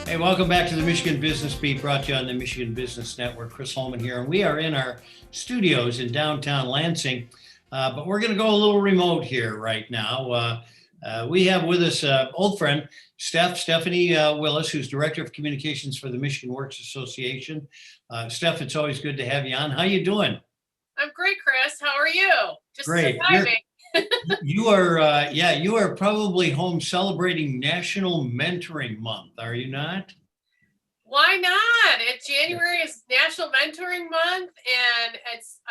Hey, welcome back to the Michigan Business Beat, brought to you on the Michigan Business Network. Chris Holman here, and we are in our studios in downtown Lansing, but we're going to go a little remote here right now. We have with us old friend Stephanie Willis, who's Director of Communications for the Michigan Works Association. Steph, it's always good to have you on. How you doing? I'm great, Chris. How are you? Just Great. surviving. You are probably home celebrating National Mentoring Month, are you not? Why not? January is National Mentoring Month, and its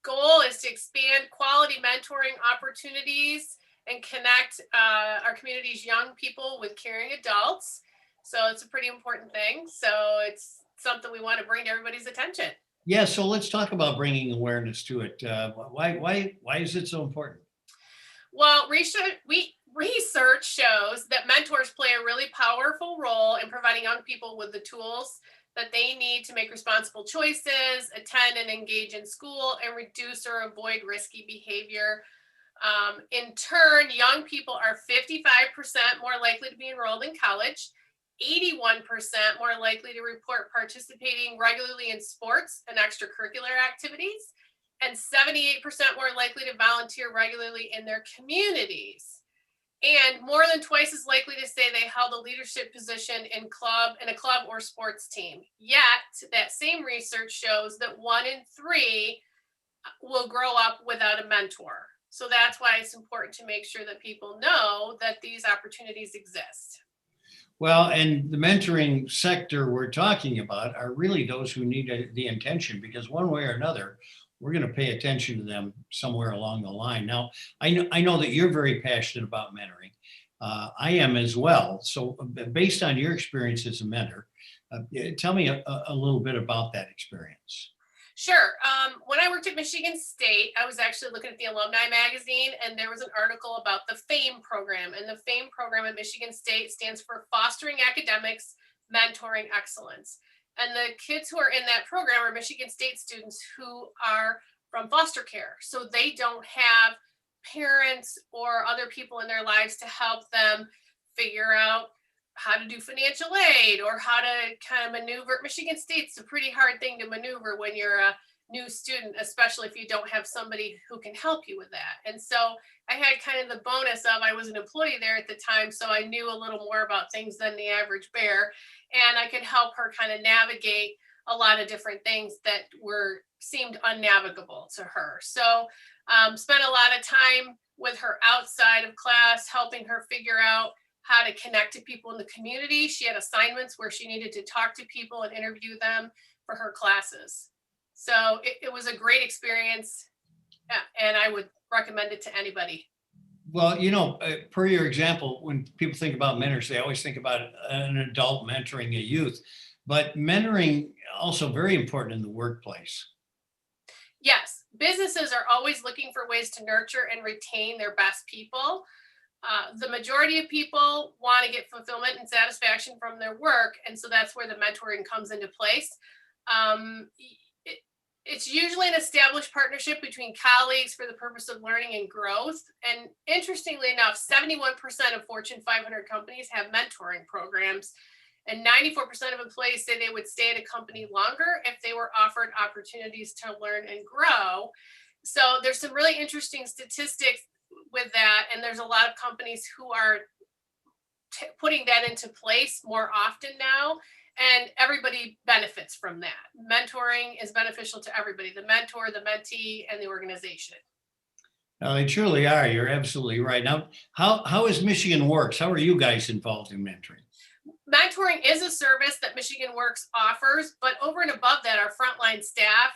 goal is to expand quality mentoring opportunities and connect our community's young people with caring adults. So it's a pretty important thing. So it's something we want to bring to everybody's attention. Yeah, so let's talk about bringing awareness to it. Why is it so important? Well, research shows that mentors play a really powerful role in providing young people with the tools that they need to make responsible choices, attend and engage in school, and reduce or avoid risky behavior. In turn, young people are 55% more likely to be enrolled in college, 81% more likely to report participating regularly in sports and extracurricular activities, and 78% more likely to volunteer regularly in their communities, and more than twice as likely to say they held a leadership position in a club or sports team. Yet that same research shows that 1 in 3 will grow up without a mentor. So that's why it's important to make sure that people know that these opportunities exist. Well, and the mentoring sector we're talking about are really those who need the attention, because one way or another, we're going to pay attention to them somewhere along the line. Now, I know that you're very passionate about mentoring. I am as well. So based on your experience as a mentor, tell me a little bit about that experience. Sure. When I worked at Michigan State, I was actually looking at the alumni magazine, and there was an article about the FAME program. And the FAME program at Michigan State stands for Fostering Academics, Mentoring Excellence. And the kids who are in that program are Michigan State students who are from foster care. So they don't have parents or other people in their lives to help them figure out how to do financial aid or how to kind of maneuver. Michigan State's a pretty hard thing to maneuver when you're a new student, especially if you don't have somebody who can help you with that. And so I had kind of the bonus of I was an employee there at the time, so I knew a little more about things than the average bear, and I could help her kind of navigate a lot of different things that seemed unnavigable to her. So spent a lot of time with her outside of class, helping her figure out how to connect to people in the community. She had assignments where she needed to talk to people and interview them for her classes. So it was a great experience, and I would recommend it to anybody. Well, per your example, when people think about mentors, they always think about an adult mentoring a youth, but mentoring also very important in the workplace. Yes, businesses are always looking for ways to nurture and retain their best people. The majority of people want to get fulfillment and satisfaction from their work, and so that's where the mentoring comes into place. It's usually an established partnership between colleagues for the purpose of learning and growth. And interestingly enough, 71% of Fortune 500 companies have mentoring programs, and 94% of employees say they would stay at a company longer if they were offered opportunities to learn and grow. So there's some really interesting statistics with that, and there's a lot of companies who are putting that into place more often now, and everybody benefits from that. Mentoring is beneficial to everybody: the mentor, the mentee, and the organization. They truly are. You're absolutely right. Now, how is Michigan Works? How are you guys involved in mentoring? Mentoring is a service that Michigan Works offers, but over and above that, our frontline staff,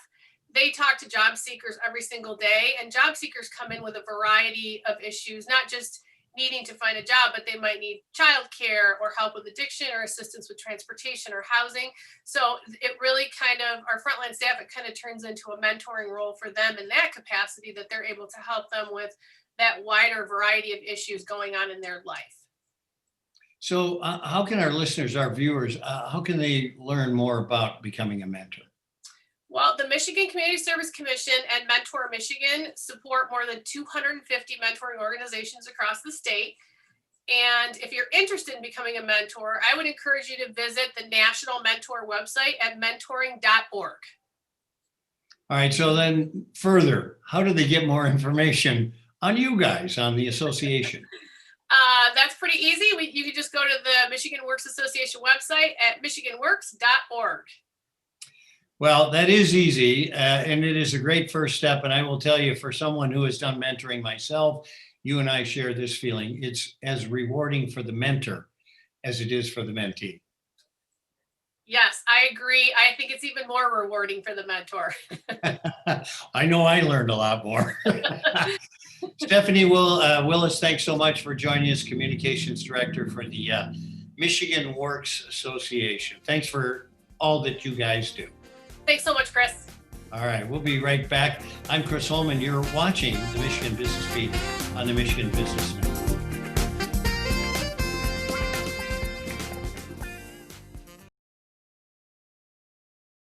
they talk to job seekers every single day, and job seekers come in with a variety of issues, not just needing to find a job, but they might need childcare or help with addiction or assistance with transportation or housing. So it really our frontline staff, it kind of turns into a mentoring role for them in that capacity, that they're able to help them with that wider variety of issues going on in their life. So how can our listeners, our viewers, how can they learn more about becoming a mentor? Well, the Michigan Community Service Commission and Mentor Michigan support more than 250 mentoring organizations across the state. And if you're interested in becoming a mentor, I would encourage you to visit the National Mentor website at mentoring.org. All right. So then further, how do they get more information on you guys, on the association? That's pretty easy. You can just go to the Michigan Works Association website at michiganworks.org. Well, that is easy, and it is a great first step. And I will tell you, for someone who has done mentoring myself, you and I share this feeling. It's as rewarding for the mentor as it is for the mentee. Yes, I agree. I think it's even more rewarding for the mentor. I know I learned a lot more. Stephanie Willis, thanks so much for joining us, Communications Director for the Michigan Works Association. Thanks for all that you guys do. Thanks so much, Chris. All right, we'll be right back. I'm Chris Holman. You're watching the Michigan Business Beat on the Michigan Business Network.